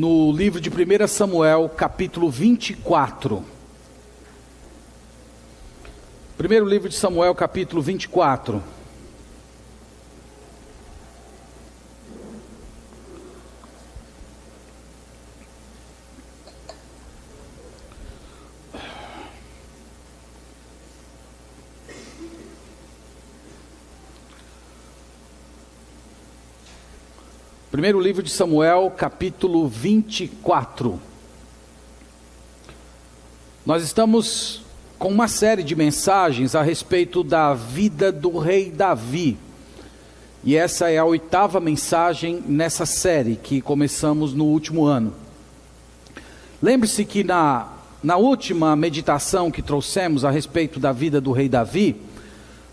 no livro de 1 Samuel, capítulo 24. Primeiro livro de Samuel, capítulo 24. Primeiro livro de Samuel, capítulo 24. Nós estamos com uma série de mensagens a respeito da vida do rei Davi. E essa é a 8ª mensagem nessa série que começamos no último ano. Lembre-se que na última meditação que trouxemos a respeito da vida do rei Davi,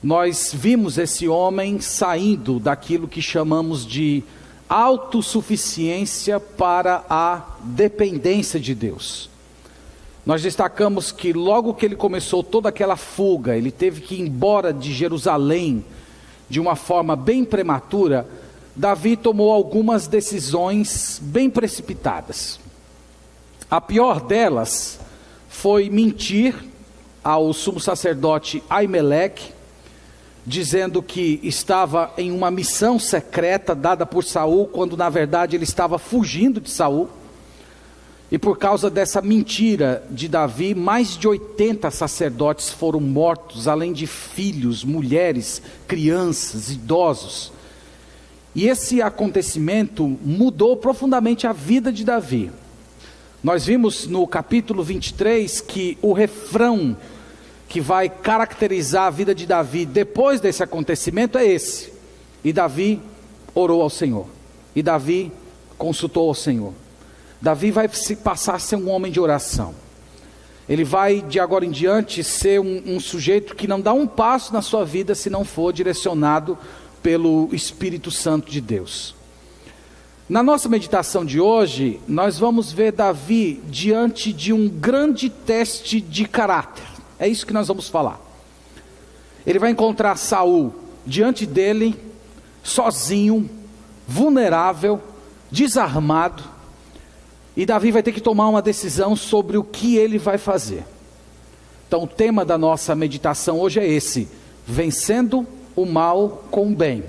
nós vimos esse homem saindo daquilo que chamamos de autossuficiência para a dependência de Deus. Nós destacamos que logo que ele começou toda aquela fuga, ele teve que ir embora de Jerusalém de uma forma bem prematura. Davi tomou algumas decisões bem precipitadas. A pior delas foi mentir ao sumo sacerdote Aimeleque, dizendo que estava em uma missão secreta dada por Saul, quando na verdade ele estava fugindo de Saul. E por causa dessa mentira de Davi, mais de 80 sacerdotes foram mortos, além de filhos, mulheres, crianças, idosos. E esse acontecimento mudou profundamente a vida de Davi. Nós vimos no capítulo 23 que o refrão que vai caracterizar a vida de Davi depois desse acontecimento é esse: e Davi orou ao Senhor, e Davi consultou ao Senhor. Davi vai se passar a ser um homem de oração. Ele vai de agora em diante ser um sujeito que não dá um passo na sua vida se não for direcionado pelo Espírito Santo de Deus. Na nossa meditação de hoje, nós vamos ver Davi diante de um grande teste de caráter. É isso que nós vamos falar. Ele vai encontrar Saul diante dele, sozinho, vulnerável, desarmado. E Davi vai ter que tomar uma decisão sobre o que ele vai fazer. Então o tema da nossa meditação hoje é esse: vencendo o mal com o bem.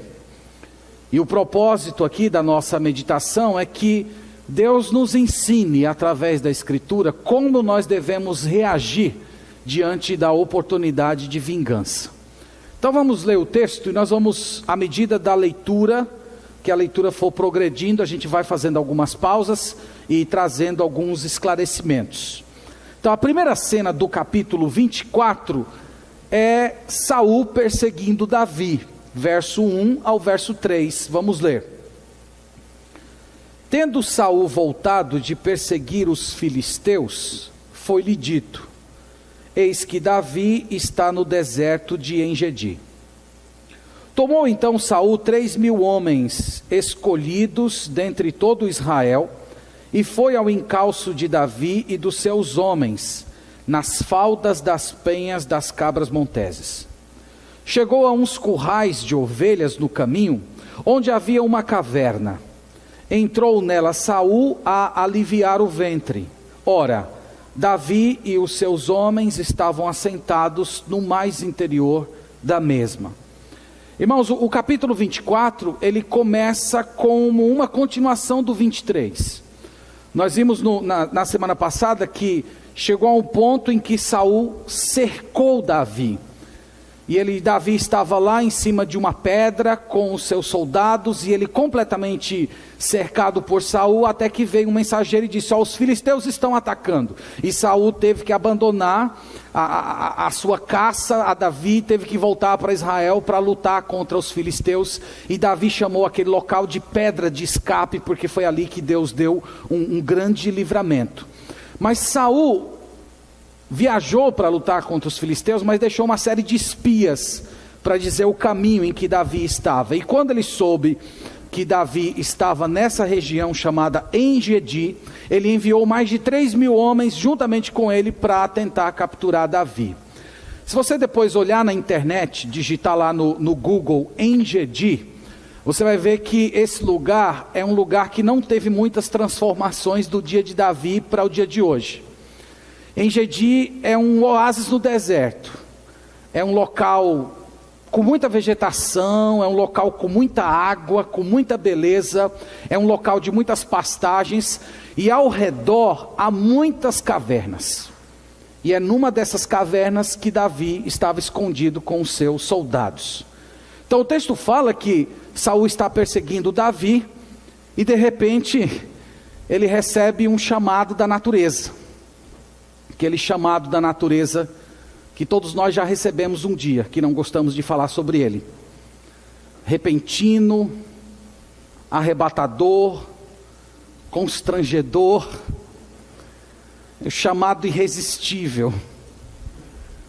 E o propósito aqui da nossa meditação é que Deus nos ensine através da Escritura como nós devemos reagir diante da oportunidade de vingança. Então vamos ler o texto e nós vamos, à medida da leitura, que a leitura for progredindo, a gente vai fazendo algumas pausas e trazendo alguns esclarecimentos. Então a primeira cena do capítulo 24 é Saul perseguindo Davi, verso 1 ao verso 3, vamos ler. Tendo Saul voltado de perseguir os filisteus, foi-lhe dito: eis que Davi está no deserto de Engedi. Tomou então Saul 3.000 homens escolhidos dentre todo Israel, e foi ao encalço de Davi e dos seus homens, nas faldas das penhas das cabras monteses. Chegou a uns currais de ovelhas no caminho, onde havia uma caverna. Entrou nela Saul a aliviar o ventre. Ora, Davi e os seus homens estavam assentados no mais interior da mesma. Irmãos, o capítulo 24, ele começa como uma continuação do 23. Nós vimos na semana passada que chegou a um ponto em que Saul cercou Davi. E Davi estava lá em cima de uma pedra com os seus soldados, e ele completamente cercado por Saul, até que veio um mensageiro e disse: os filisteus estão atacando. E Saul teve que abandonar a sua caça a Davi, teve que voltar para Israel para lutar contra os filisteus. E Davi chamou aquele local de pedra de escape, porque foi ali que Deus deu um grande livramento. Mas Saul viajou para lutar contra os filisteus, mas deixou uma série de espias para dizer o caminho em que Davi estava. E quando ele soube que Davi estava nessa região chamada Engedi, ele enviou mais de 3.000 homens juntamente com ele para tentar capturar Davi. Se você depois olhar na internet, digitar lá no Google Engedi, você vai ver que esse lugar é um lugar que não teve muitas transformações do dia de Davi para o dia de hoje. En-Gedi é um oásis no deserto, é um local com muita vegetação, é um local com muita água, com muita beleza, é um local de muitas pastagens, e ao redor há muitas cavernas. E é numa dessas cavernas que Davi estava escondido com os seus soldados. Então o texto fala que Saul está perseguindo Davi, e de repente ele recebe um chamado da natureza. Aquele chamado da natureza que todos nós já recebemos um dia, que não gostamos de falar sobre ele. Repentino, arrebatador, constrangedor, chamado irresistível,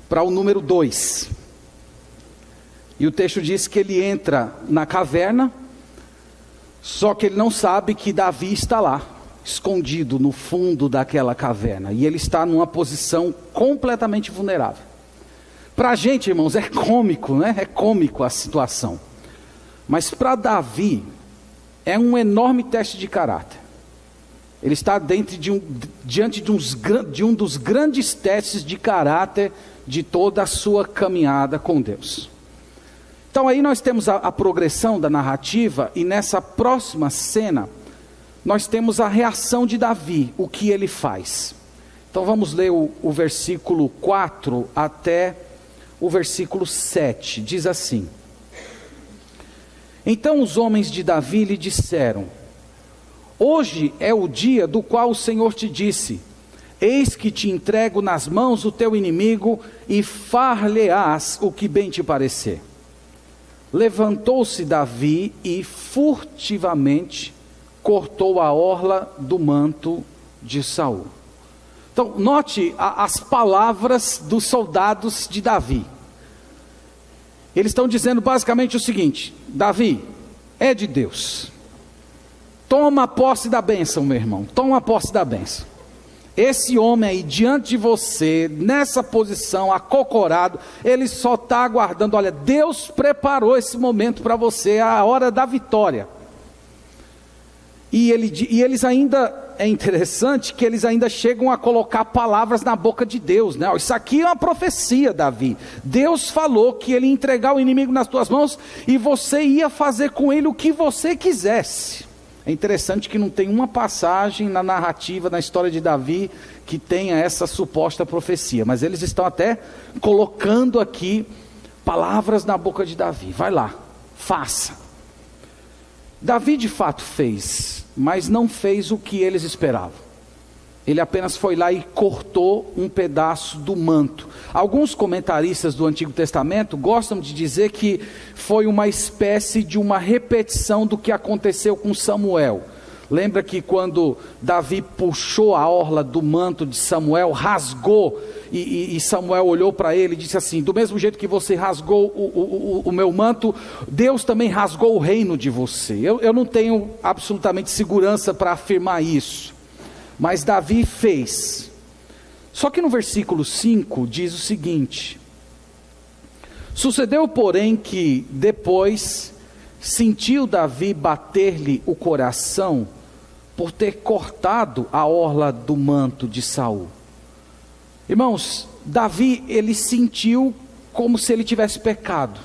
para o número 2. E o texto diz que ele entra na caverna, só que ele não sabe que Davi está lá, escondido no fundo daquela caverna, e ele está numa posição completamente vulnerável. Para a gente, irmãos, é cômico, né? É cômico a situação. Mas para Davi, é um enorme teste de caráter. Ele está diante de um dos grandes testes de caráter de toda a sua caminhada com Deus. Então aí nós temos a progressão da narrativa, e nessa próxima cena, nós temos a reação de Davi, o que ele faz. Então vamos ler o versículo 4 até o versículo 7, diz assim: Então os homens de Davi lhe disseram: Hoje é o dia do qual o Senhor te disse: Eis que te entrego nas mãos o teu inimigo, e far-lhe-ás o que bem te parecer. Levantou-se Davi e furtivamente cortou a orla do manto de Saul. Então, note as palavras dos soldados de Davi. Eles estão dizendo basicamente o seguinte: Davi, é de Deus. Toma posse da bênção, meu irmão. Toma posse da bênção. Esse homem aí diante de você, nessa posição, acocorado, ele só está aguardando. Olha, Deus preparou esse momento para você, a hora da vitória. E eles ainda, é interessante que eles ainda chegam a colocar palavras na boca de Deus, né? Isso aqui é uma profecia, Davi. Deus falou que ele ia entregar o inimigo nas tuas mãos, e você ia fazer com ele o que você quisesse. É interessante que não tem uma passagem na narrativa, na história de Davi, que tenha essa suposta profecia. Mas eles estão até colocando aqui palavras na boca de Davi. Vai lá, faça. Davi de fato fez, mas não fez o que eles esperavam. Ele apenas foi lá e cortou um pedaço do manto. Alguns comentaristas do Antigo Testamento gostam de dizer que foi uma espécie de uma repetição do que aconteceu com Samuel. Lembra que quando Davi puxou a orla do manto de Samuel, rasgou, e Samuel olhou para ele e disse assim: do mesmo jeito que você rasgou o meu manto, Deus também rasgou o reino de você. Eu não tenho absolutamente segurança para afirmar isso, mas Davi fez. Só que no versículo 5 diz o seguinte: sucedeu porém que depois sentiu Davi bater-lhe o coração por ter cortado a orla do manto de Saul. Irmãos, Davi, ele sentiu como se ele tivesse pecado.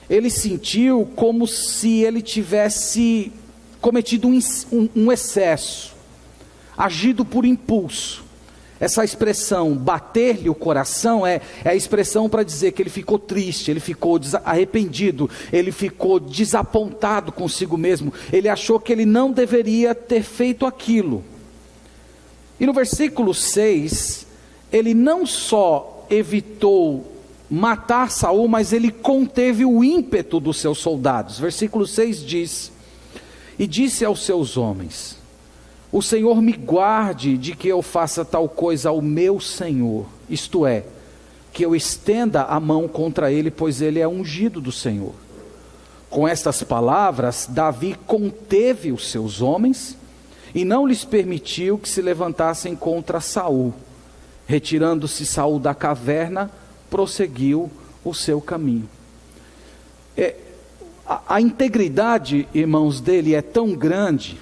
Ele sentiu como se ele tivesse cometido um excesso, agido por impulso. Essa expressão, bater-lhe o coração, é a expressão para dizer que ele ficou triste, ele ficou arrependido, ele ficou desapontado consigo mesmo, ele achou que ele não deveria ter feito aquilo. E no versículo 6, ele não só evitou matar Saul, mas ele conteve o ímpeto dos seus soldados. Versículo 6 diz: e disse aos seus homens: o Senhor me guarde de que eu faça tal coisa ao meu Senhor, isto é, que eu estenda a mão contra ele, pois ele é ungido do Senhor. Com estas palavras, Davi conteve os seus homens e não lhes permitiu que se levantassem contra Saul. Retirando-se Saul da caverna, prosseguiu o seu caminho. A integridade, irmãos, dele é tão grande,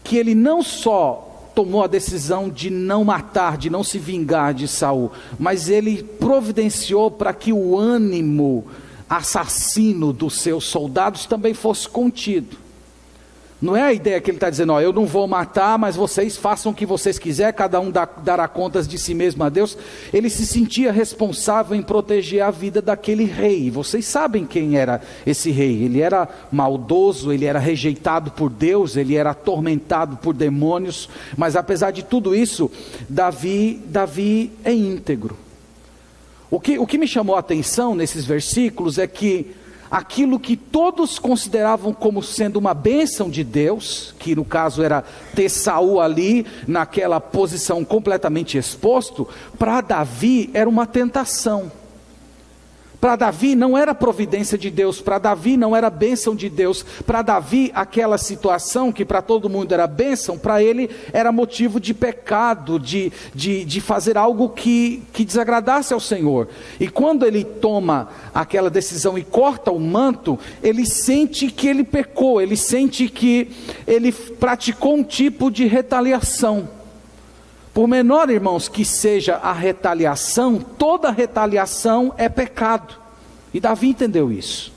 que ele não só tomou a decisão de não matar, de não se vingar de Saul, mas ele providenciou para que o ânimo assassino dos seus soldados também fosse contido. Não é a ideia que ele está dizendo, eu não vou matar, mas vocês façam o que vocês quiserem, cada um dará contas de si mesmo a Deus. Ele se sentia responsável em proteger a vida daquele rei. E vocês sabem quem era esse rei. Ele era maldoso, ele era rejeitado por Deus, ele era atormentado por demônios. Mas apesar de tudo isso, Davi é íntegro. O que me chamou a atenção nesses versículos é que aquilo que todos consideravam como sendo uma bênção de Deus, que no caso era ter Saul ali, naquela posição completamente exposto, para Davi era uma tentação. Para Davi não era providência de Deus, para Davi não era bênção de Deus, para Davi aquela situação que para todo mundo era bênção, para ele era motivo de pecado, de fazer algo que desagradasse ao Senhor. E quando ele toma aquela decisão e corta o manto, ele sente que ele pecou, ele sente que ele praticou um tipo de retaliação. Por menor, irmãos, que seja a retaliação, toda retaliação é pecado. E Davi entendeu isso.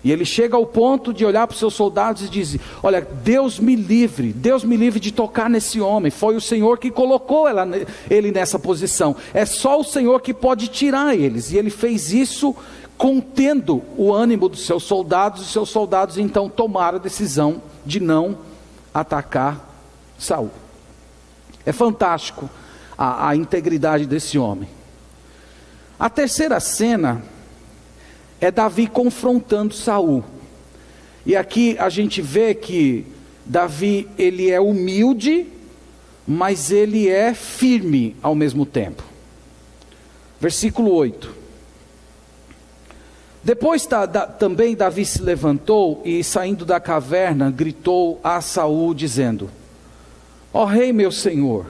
E ele chega ao ponto de olhar para os seus soldados e dizer, olha, Deus me livre de tocar nesse homem. Foi o Senhor que colocou ele nessa posição. É só o Senhor que pode tirar eles. E ele fez isso contendo o ânimo dos seus soldados. Os seus soldados então tomaram a decisão de não atacar Saul. É fantástico a integridade desse homem. A terceira cena é Davi confrontando Saul. E aqui a gente vê que Davi, ele é humilde, mas ele é firme ao mesmo tempo. Versículo 8. Depois também Davi se levantou e, saindo da caverna, gritou a Saul dizendo, ó rei meu senhor.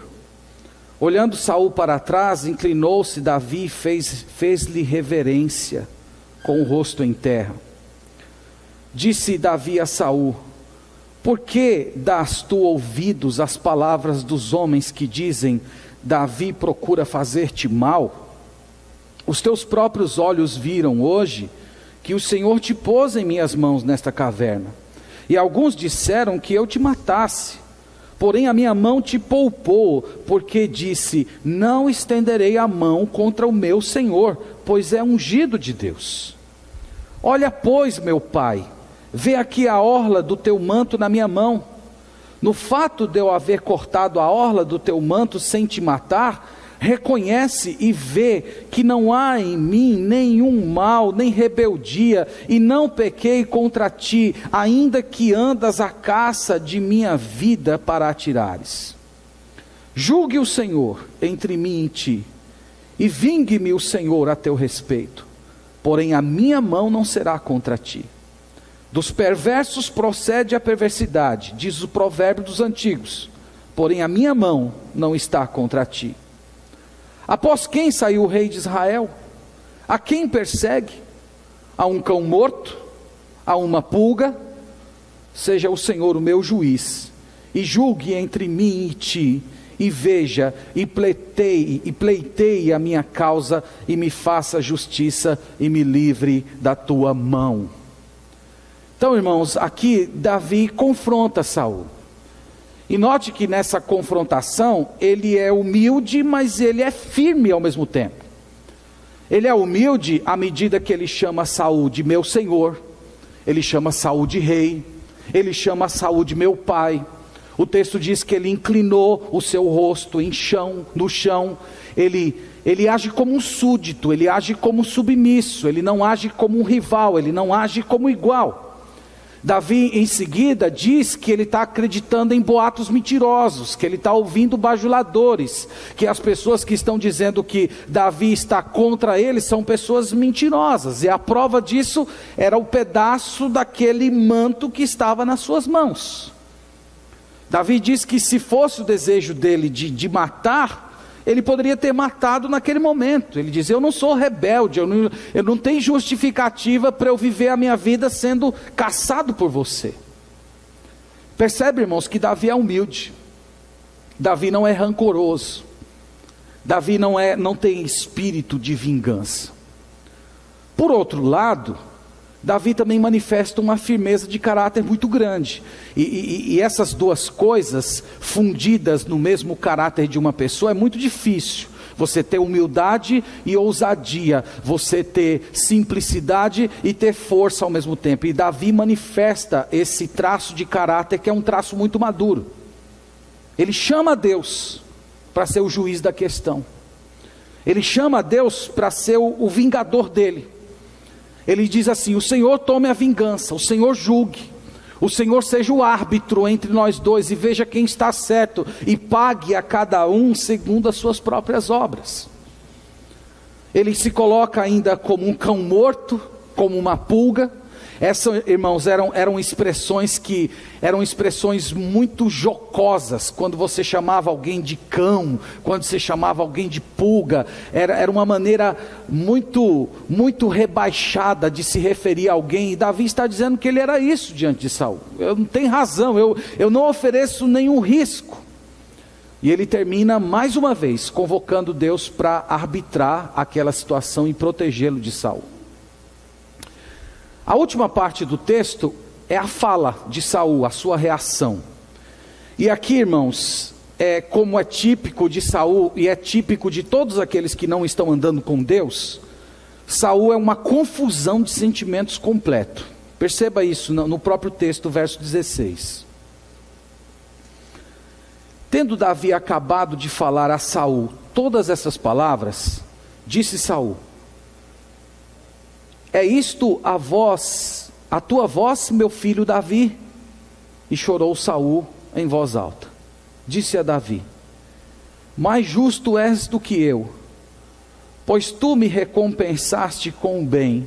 Olhando Saul para trás, inclinou-se Davi e fez-lhe reverência com o rosto em terra. Disse Davi a Saul, por que dás tu ouvidos às palavras dos homens que dizem, Davi procura fazer-te mal? Os teus próprios olhos viram hoje que o Senhor te pôs em minhas mãos nesta caverna. E alguns disseram que eu te matasse. Porém a minha mão te poupou, porque disse, não estenderei a mão contra o meu Senhor, pois é ungido de Deus. Olha pois, meu pai, vê aqui a orla do teu manto na minha mão. No fato de eu haver cortado a orla do teu manto sem te matar, reconhece e vê que não há em mim nenhum mal, nem rebeldia, e não pequei contra ti, ainda que andas à caça de minha vida para atirares. Julgue o Senhor entre mim e ti, e vingue-me o Senhor a teu respeito, porém a minha mão não será contra ti. Dos perversos procede a perversidade, diz o provérbio dos antigos, porém a minha mão não está contra ti. Após quem saiu o rei de Israel? A quem persegue? A um cão morto? A uma pulga? Seja o Senhor o meu juiz, e julgue entre mim e ti, e veja, e pleiteie a minha causa, e me faça justiça, e me livre da tua mão. Então, irmãos, aqui Davi confronta Saul. E note que nessa confrontação, ele é humilde, mas ele é firme ao mesmo tempo. Ele é humilde à medida que ele chama Saul de meu senhor, ele chama Saul de rei, ele chama Saul de meu pai. O texto diz que ele inclinou o seu rosto no chão, ele age como um súdito, ele age como submisso, ele não age como um rival, ele não age como igual. Davi em seguida diz que ele está acreditando em boatos mentirosos, que ele está ouvindo bajuladores, que as pessoas que estão dizendo que Davi está contra ele são pessoas mentirosas, e a prova disso era o pedaço daquele manto que estava nas suas mãos. Davi diz que se fosse o desejo dele de matar, Ele poderia ter matado naquele momento. Ele diz: eu não sou rebelde, eu não tenho justificativa para eu viver a minha vida sendo caçado por você. Percebe, irmãos, que Davi é humilde. Davi não é rancoroso. Davi não tem espírito de vingança. Por outro lado, Davi também manifesta uma firmeza de caráter muito grande. E essas duas coisas fundidas no mesmo caráter de uma pessoa é muito difícil. Você ter humildade e ousadia, você ter simplicidade e ter força ao mesmo tempo. E Davi manifesta esse traço de caráter que é um traço muito maduro. Ele chama a Deus para ser o juiz da questão. Ele chama a Deus para ser o vingador dele. Ele diz assim: o Senhor tome a vingança, o Senhor julgue, o Senhor seja o árbitro entre nós dois e veja quem está certo e pague a cada um segundo as suas próprias obras. Ele se coloca ainda como um cão morto, como uma pulga. Essas, irmãos, eram expressões muito jocosas. Quando você chamava alguém de cão, quando você chamava alguém de pulga, era uma maneira muito rebaixada de se referir a alguém. E Davi está dizendo que ele era isso diante de Saul. Eu não tenho razão, eu não ofereço nenhum risco. E ele termina mais uma vez convocando Deus para arbitrar aquela situação e protegê-lo de Saul. A última parte do texto é a fala de Saul, a sua reação. E aqui, irmãos, como é típico de Saul e é típico de todos aqueles que não estão andando com Deus, Saul é uma confusão de sentimentos completo. Perceba isso no próprio texto, verso 16. Tendo Davi acabado de falar a Saul todas essas palavras, disse Saul: é isto a tua voz, meu filho Davi? E chorou Saul em voz alta. Disse a Davi: mais justo és do que eu, pois tu me recompensaste com o bem,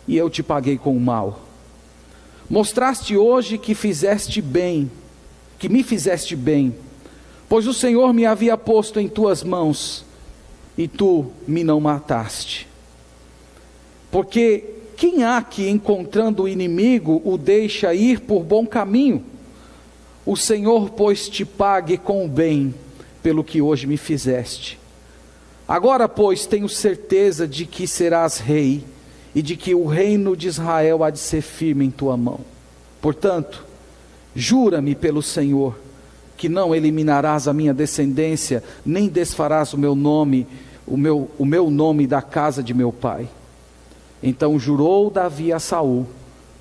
e eu te paguei com o mal. Mostraste hoje que me fizeste bem, pois o Senhor me havia posto em tuas mãos, e tu me não mataste. Porque quem há que, encontrando o inimigo, o deixa ir por bom caminho? O Senhor, pois, te pague com o bem, pelo que hoje me fizeste. Agora, pois, tenho certeza de que serás rei, e de que o reino de Israel há de ser firme em tua mão. Portanto, jura-me pelo Senhor, que não eliminarás a minha descendência, nem desfarás o meu nome da casa de meu pai. Então jurou Davi a Saul,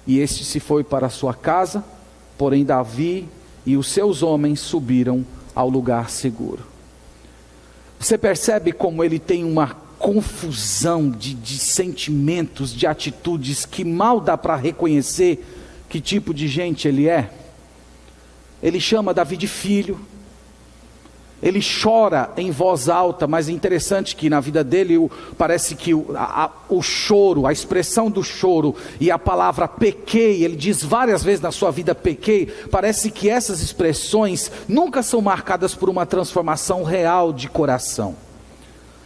e este se foi para a sua casa, porém Davi e os seus homens subiram ao lugar seguro. Você percebe como ele tem uma confusão de sentimentos, de atitudes, que mal dá para reconhecer que tipo de gente ele é? Ele chama Davi de filho. Ele chora em voz alta, mas é interessante que na vida dele parece que o choro, a expressão do choro e a palavra pequei, ele diz várias vezes na sua vida pequei, parece que essas expressões nunca são marcadas por uma transformação real de coração.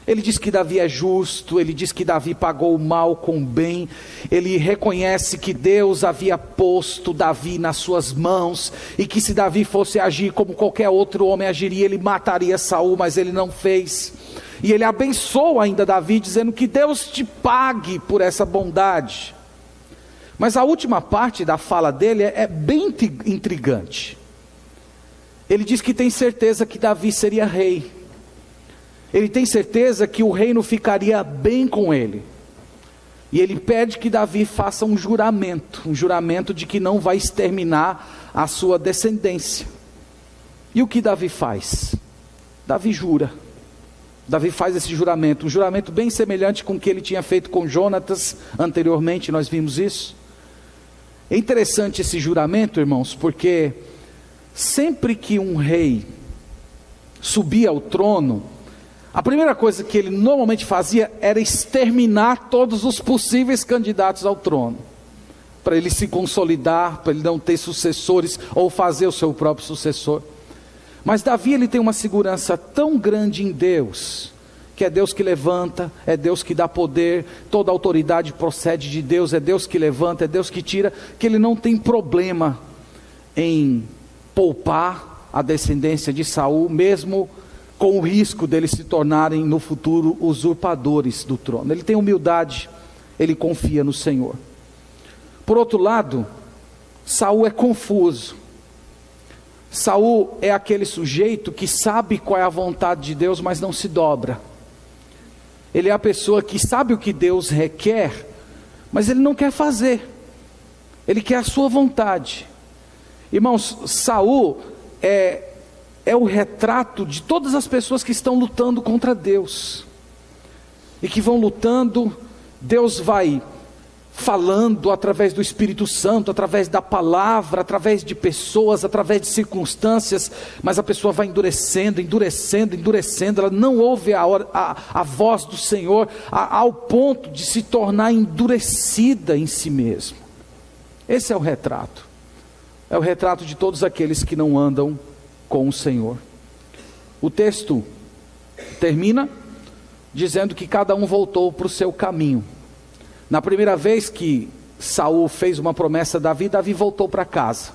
Ele diz que Davi é justo, ele diz que Davi pagou o mal com o bem, ele reconhece que Deus havia posto Davi nas suas mãos, e que se Davi fosse agir como qualquer outro homem agiria, ele mataria Saul, mas ele não fez. E ele abençoa ainda Davi, dizendo que Deus te pague por essa bondade. Mas a última parte da fala dele é bem intrigante. Ele diz que tem certeza que Davi seria rei. Ele tem certeza que o reino ficaria bem com ele. E ele pede que Davi faça um juramento de que não vai exterminar a sua descendência. E o que Davi faz? Davi jura. Davi faz esse juramento, um juramento bem semelhante com o que ele tinha feito com Jonatas anteriormente, nós vimos isso. É interessante esse juramento, irmãos, porque sempre que um rei subia ao trono, a primeira coisa que ele normalmente fazia era exterminar todos os possíveis candidatos ao trono, para ele se consolidar, para ele não ter sucessores, ou fazer o seu próprio sucessor. Mas Davi, ele tem uma segurança tão grande em Deus, que é Deus que levanta, é Deus que dá poder, toda autoridade procede de Deus, é Deus que levanta, é Deus que tira, que ele não tem problema em poupar a descendência de Saul, mesmo com o risco deles se tornarem no futuro usurpadores do trono. Ele tem humildade, ele confia no Senhor. Por outro lado, Saul é confuso. Saul é aquele sujeito que sabe qual é a vontade de Deus, mas não se dobra. Ele é a pessoa que sabe o que Deus requer, mas ele não quer fazer. Ele quer a sua vontade. Irmãos, Saul é o retrato de todas as pessoas que estão lutando contra Deus. E que vão lutando, Deus vai falando através do Espírito Santo, através da palavra, através de pessoas, através de circunstâncias, mas a pessoa vai endurecendo, ela não ouve a voz do Senhor, ao ponto de se tornar endurecida em si mesmo. Esse é o retrato de todos aqueles que não andam com o Senhor. O texto termina dizendo que cada um voltou para o seu caminho. Na primeira vez que Saul fez uma promessa a Davi, Davi voltou para casa.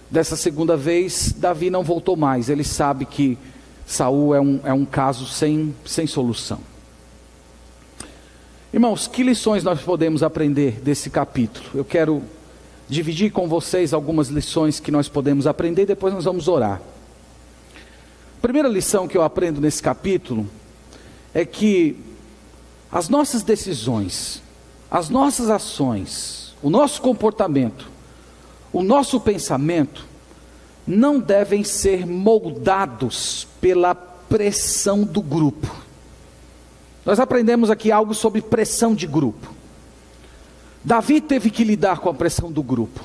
Dessa segunda vez, Davi não voltou mais. Ele sabe que Saul é um caso sem solução. Irmãos, que lições nós podemos aprender desse capítulo? Eu quero dividir com vocês algumas lições que nós podemos aprender, depois nós vamos orar. A primeira lição que eu aprendo nesse capítulo é que as nossas decisões, as nossas ações, o nosso comportamento, o nosso pensamento, não devem ser moldados pela pressão do grupo. Nós aprendemos aqui algo sobre pressão de grupo. Davi teve que lidar com a pressão do grupo.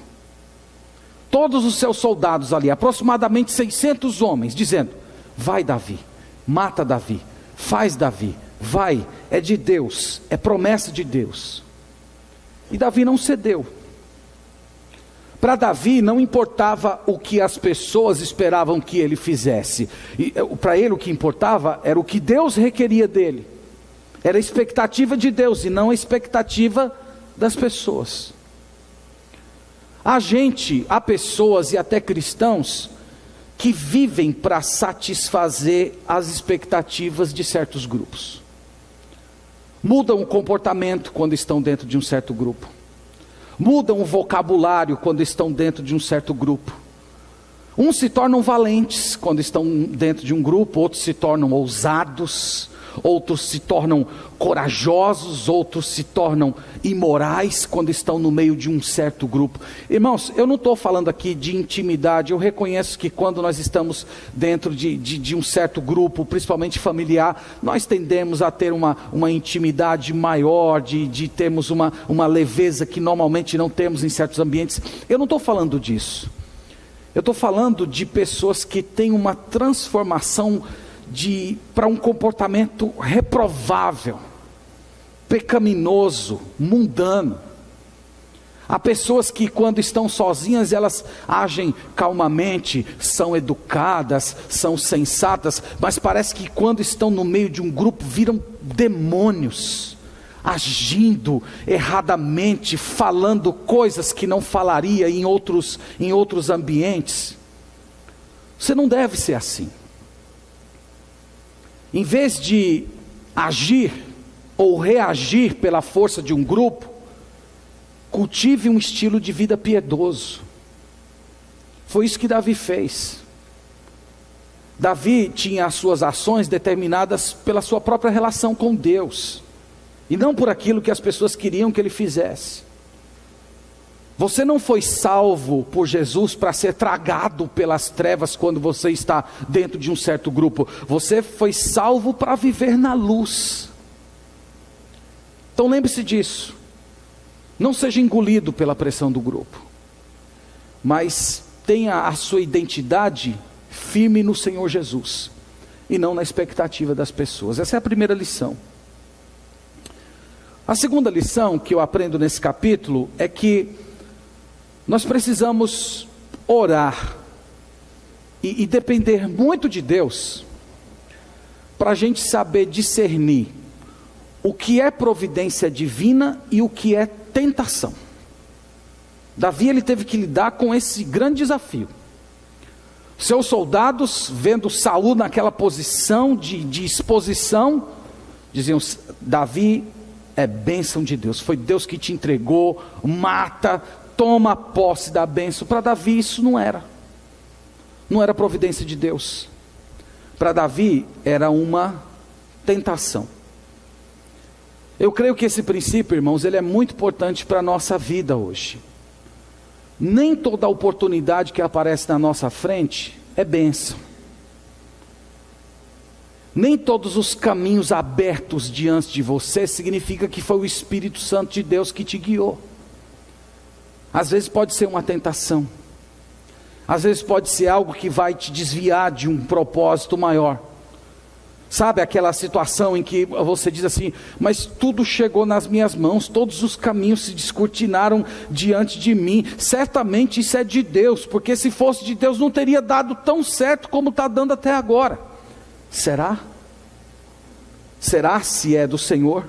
Todos os seus soldados ali, aproximadamente 600 homens, dizendo: vai Davi, mata Davi, faz Davi, vai, é de Deus, é promessa de Deus. E Davi não cedeu. Para Davi não importava o que as pessoas esperavam que ele fizesse. Para ele o que importava era o que Deus requeria dele. Era a expectativa de Deus e não a expectativa das pessoas. Há pessoas e até cristãos que vivem para satisfazer as expectativas de certos grupos. Mudam o comportamento quando estão dentro de um certo grupo. Mudam o vocabulário quando estão dentro de um certo grupo. Uns se tornam valentes quando estão dentro de um grupo, outros se tornam ousados, outros se tornam corajosos, outros se tornam imorais quando estão no meio de um certo grupo. Irmãos, eu não estou falando aqui de intimidade. Eu reconheço que quando nós estamos dentro de um certo grupo, principalmente familiar, nós tendemos a ter uma intimidade maior, de termos uma leveza que normalmente não temos em certos ambientes. Eu não estou falando disso. Eu estou falando de pessoas que têm uma transformação para um comportamento reprovável, pecaminoso, mundano. Há pessoas que quando estão sozinhas, elas agem calmamente, são educadas, são sensatas, mas parece que quando estão no meio de um grupo, viram demônios, agindo erradamente, falando coisas que não falaria em outros ambientes. Você não deve ser assim. Em vez de agir ou reagir pela força de um grupo, cultive um estilo de vida piedoso. Foi isso que Davi fez. Davi tinha as suas ações determinadas pela sua própria relação com Deus, e não por aquilo que as pessoas queriam que ele fizesse. Você não foi salvo por Jesus para ser tragado pelas trevas quando você está dentro de um certo grupo. Você foi salvo para viver na luz. Então lembre-se disso. Não seja engolido pela pressão do grupo, mas tenha a sua identidade firme no Senhor Jesus e não na expectativa das pessoas. Essa é a primeira lição. A segunda lição que eu aprendo nesse capítulo é que nós precisamos orar e depender muito de Deus, para a gente saber discernir o que é providência divina e o que é tentação. Davi, ele teve que lidar com esse grande desafio. Seus soldados, vendo Saul naquela posição de exposição, diziam: Davi é bênção de Deus, foi Deus que te entregou, mata, toma posse da bênção. Para Davi isso não era providência de Deus. Para Davi era uma tentação. Eu creio que esse princípio, irmãos, ele é muito importante para a nossa vida hoje. Nem toda oportunidade que aparece na nossa frente é bênção. Nem todos os caminhos abertos diante de você significa que foi o Espírito Santo de Deus que te guiou. Às vezes pode ser uma tentação. Às vezes pode ser algo que vai te desviar de um propósito maior. Sabe aquela situação em que você diz assim: mas tudo chegou nas minhas mãos, todos os caminhos se descortinaram diante de mim, certamente isso é de Deus, porque se fosse de Deus não teria dado tão certo como está dando até agora. Será? Será se é do Senhor?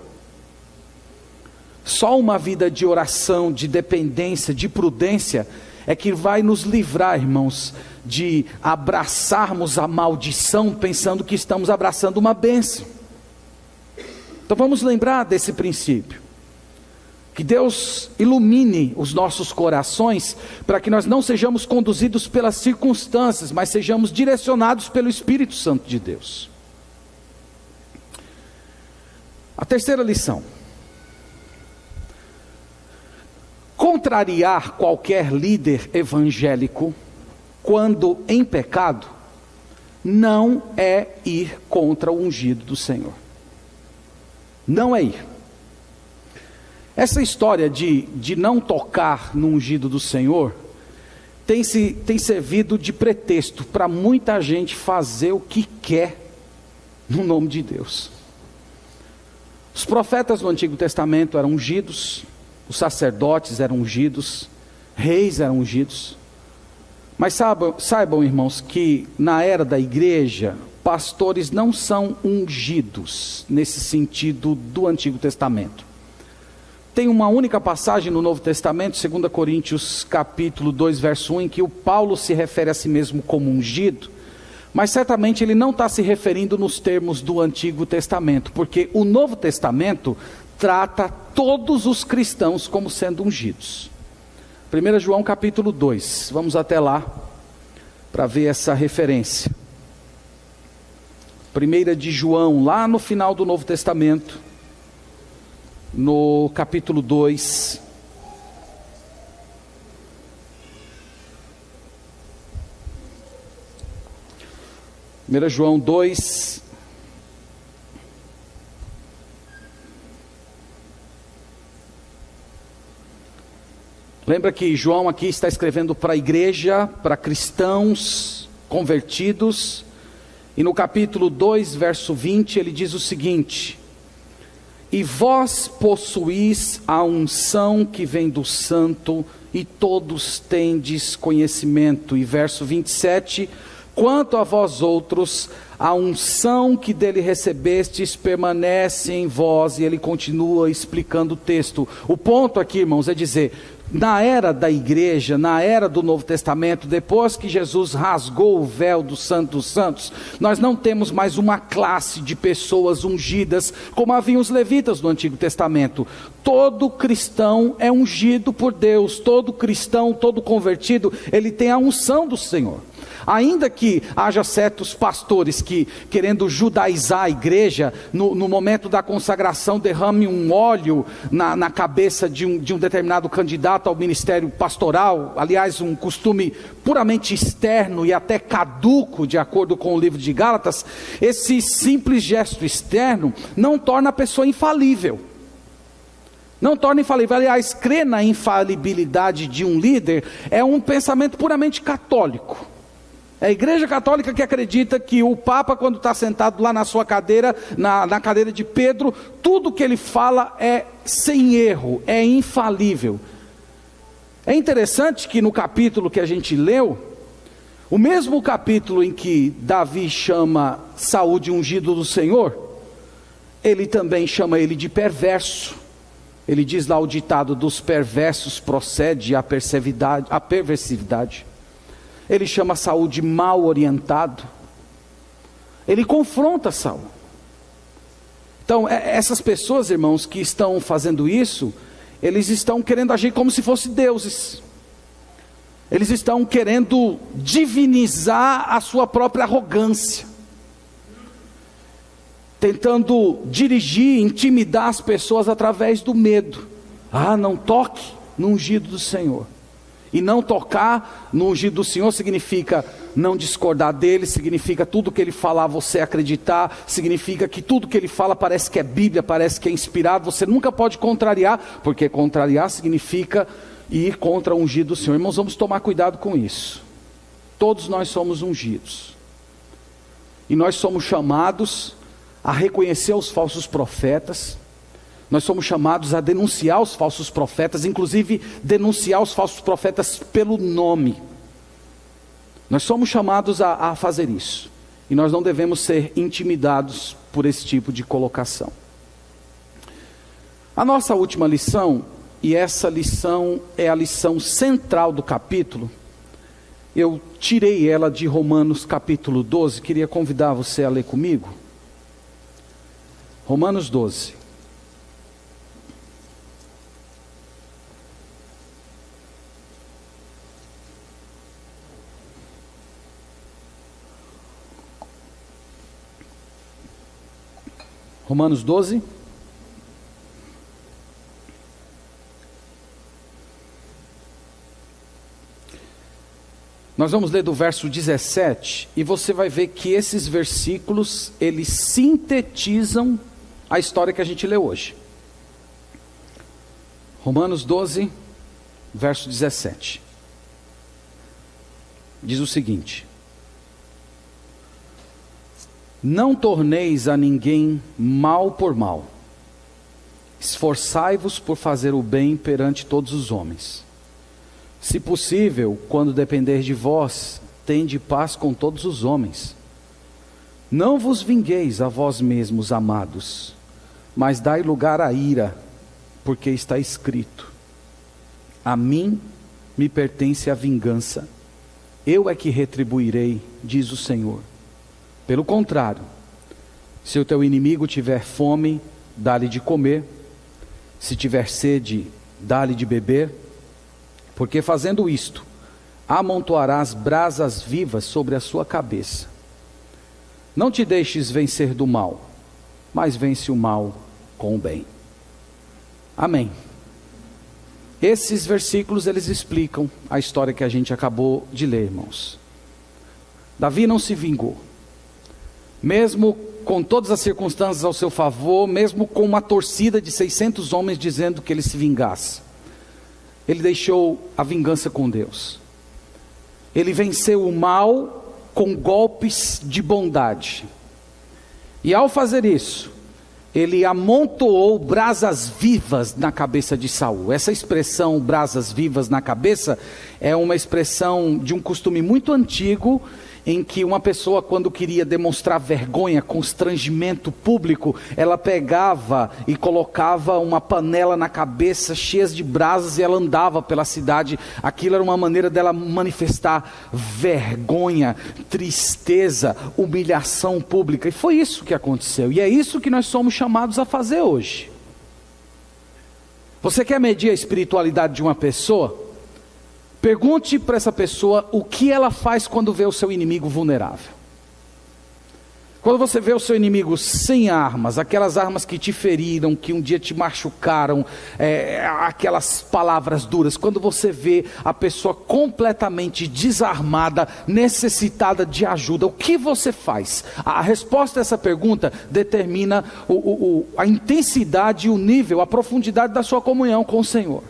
Só uma vida de oração, de dependência, de prudência é que vai nos livrar, irmãos, de abraçarmos a maldição pensando que estamos abraçando uma bênção. Então vamos lembrar desse princípio. Que Deus ilumine os nossos corações para que nós não sejamos conduzidos pelas circunstâncias, mas sejamos direcionados pelo Espírito Santo de Deus. A terceira lição: contrariar qualquer líder evangélico, quando em pecado, não é ir contra o ungido do Senhor. Não é ir. Essa história de não tocar no ungido do Senhor tem servido de pretexto para muita gente fazer o que quer no nome de Deus. Os profetas do Antigo Testamento eram ungidos, os sacerdotes eram ungidos, reis eram ungidos. Mas saibam, irmãos, que na era da igreja, pastores não são ungidos nesse sentido do Antigo Testamento. Tem uma única passagem no Novo Testamento, 2 Coríntios capítulo 2, verso 1, em que o Paulo se refere a si mesmo como ungido, mas certamente ele não está se referindo nos termos do Antigo Testamento, porque o Novo Testamento trata todos os cristãos como sendo ungidos. 1 João capítulo 2, vamos até lá para ver essa referência. 1 de João, lá no final do Novo Testamento, no capítulo 2, João 2, lembra que João aqui está escrevendo para a igreja, para cristãos convertidos, e no capítulo 2, verso 20, ele diz o seguinte: e vós possuís a unção que vem do santo, e todos tendes conhecimento. E verso 27, quanto a vós outros, a unção que dele recebestes permanece em vós. E ele continua explicando o texto. O ponto aqui, irmãos, é dizer: na era da igreja, na era do Novo Testamento, depois que Jesus rasgou o véu do Santo dos Santos, nós não temos mais uma classe de pessoas ungidas, como haviam os levitas no Antigo Testamento. Todo cristão é ungido por Deus, todo cristão, todo convertido, ele tem a unção do Senhor. Ainda que haja certos pastores que, querendo judaizar a igreja, no momento da consagração derrame um óleo na cabeça de um determinado candidato ao ministério pastoral, aliás, um costume puramente externo e até caduco, de acordo com o livro de Gálatas, esse simples gesto externo não torna a pessoa infalível. Não torna infalível. Aliás, crer na infalibilidade de um líder é um pensamento puramente católico. É a igreja católica que acredita que o Papa, quando está sentado lá na sua cadeira, na cadeira de Pedro, tudo que ele fala é sem erro, é infalível. É interessante que no capítulo que a gente leu, O mesmo capítulo em que Davi chama Saul de ungido do Senhor, ele também chama ele de perverso. Ele diz lá o ditado: dos perversos procede a perversidade. Ele chama Saul de mal orientado. Ele confronta Saul. Então, essas pessoas, irmãos, que estão fazendo isso, eles estão querendo agir como se fossem deuses. Eles estão querendo divinizar a sua própria arrogância, tentando dirigir, intimidar as pessoas através do medo. Não toque no ungido do Senhor. E não tocar no ungido do Senhor significa não discordar dele, significa tudo que ele falar você acreditar, significa que tudo que ele fala parece que é Bíblia, parece que é inspirado. Você nunca pode contrariar, porque contrariar significa ir contra o ungido do Senhor. Irmãos, vamos tomar cuidado com isso. Todos nós somos ungidos, e nós somos chamados a reconhecer os falsos profetas. Nós somos chamados a denunciar os falsos profetas, inclusive denunciar os falsos profetas pelo nome. Nós somos chamados a fazer isso, e nós não devemos ser intimidados por esse tipo de colocação. A nossa última lição, e essa lição é a lição central do capítulo, eu tirei ela de Romanos capítulo 12, queria convidar você a ler comigo. Romanos 12. Romanos 12. Nós vamos ler do verso 17, e você vai ver que esses versículos, eles sintetizam a história que a gente lê hoje. Romanos 12, verso 17. Diz o seguinte: não torneis a ninguém mal por mal, esforçai-vos por fazer o bem perante todos os homens. Se possível, quando depender de vós, tende paz com todos os homens. Não vos vingueis a vós mesmos, amados, mas dai lugar à ira, porque está escrito: a mim me pertence a vingança, eu é que retribuirei, diz o Senhor. Pelo contrário, se o teu inimigo tiver fome, dá-lhe de comer, se tiver sede, dá-lhe de beber, porque fazendo isto, amontoarás brasas vivas sobre a sua cabeça. Não te deixes vencer do mal, mas vence o mal com o bem. Amém. Esses versículos, eles explicam a história que a gente acabou de ler, irmãos. Davi não se vingou. Mesmo com todas as circunstâncias ao seu favor, mesmo com uma torcida de 600 homens dizendo que ele se vingasse, ele deixou a vingança com Deus. Ele venceu o mal com golpes de bondade. E ao fazer isso, ele amontoou brasas vivas na cabeça de Saul. Essa expressão, brasas vivas na cabeça, é uma expressão de um costume muito antigo, em que uma pessoa, quando queria demonstrar vergonha, constrangimento público, ela pegava e colocava uma panela na cabeça cheia de brasas e ela andava pela cidade. Aquilo era uma maneira dela manifestar vergonha, tristeza, humilhação pública. E foi isso que aconteceu, e é isso que nós somos chamados a fazer hoje. Você quer medir a espiritualidade de uma pessoa? Pergunte para essa pessoa o que ela faz quando vê o seu inimigo vulnerável. Quando você vê o seu inimigo sem armas, aquelas armas que te feriram, que um dia te machucaram, aquelas palavras duras, quando você vê a pessoa completamente desarmada, necessitada de ajuda, o que você faz? A resposta a essa pergunta determina a intensidade, o nível, a profundidade da sua comunhão com o Senhor.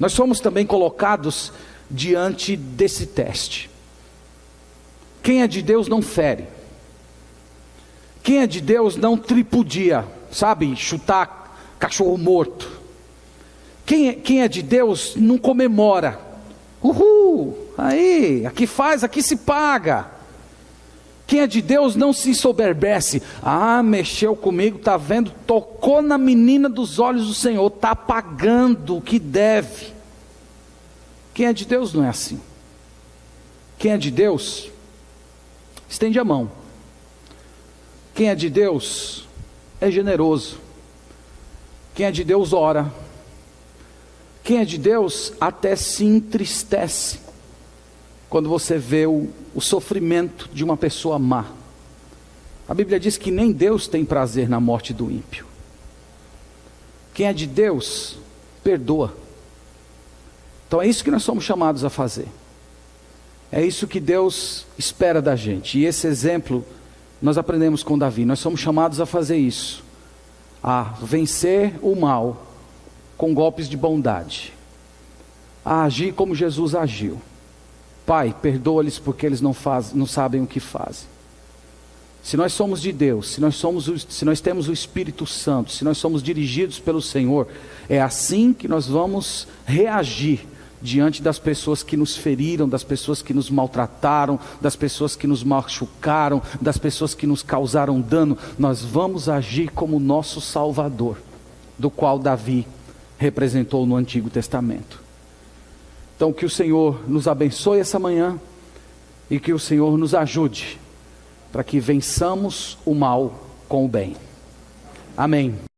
Nós somos também colocados diante desse teste. Quem é de Deus não fere. Quem é de Deus não tripudia, sabe, chutar cachorro morto. Quem é de Deus não comemora. Uhul, Aí, aqui faz, aqui se paga. Quem é de Deus não se ensoberbece. Ah, mexeu comigo, está vendo? Tocou na menina dos olhos do Senhor, está pagando o que deve. Quem é de Deus não é assim. Quem é de Deus, estende a mão. Quem é de Deus é generoso. Quem é de Deus ora. Quem é de Deus até se entristece quando você vê o sofrimento de uma pessoa má. A Bíblia diz que nem Deus tem prazer na morte do ímpio. Quem é de Deus, perdoa. Então é isso que nós somos chamados a fazer. É isso que Deus espera da gente. E esse exemplo nós aprendemos com Davi. Nós somos chamados a fazer isso. A vencer o mal com golpes de bondade. A agir como Jesus agiu. Pai, perdoa-lhes porque eles não sabem o que fazem. Se nós somos de Deus, se nós temos o Espírito Santo, se nós somos dirigidos pelo Senhor, é assim que nós vamos reagir diante das pessoas que nos feriram, das pessoas que nos maltrataram, das pessoas que nos machucaram, das pessoas que nos causaram dano. Nós vamos agir como nosso Salvador, do qual Davi representou no Antigo Testamento. Então que o Senhor nos abençoe essa manhã e que o Senhor nos ajude para que vençamos o mal com o bem. Amém.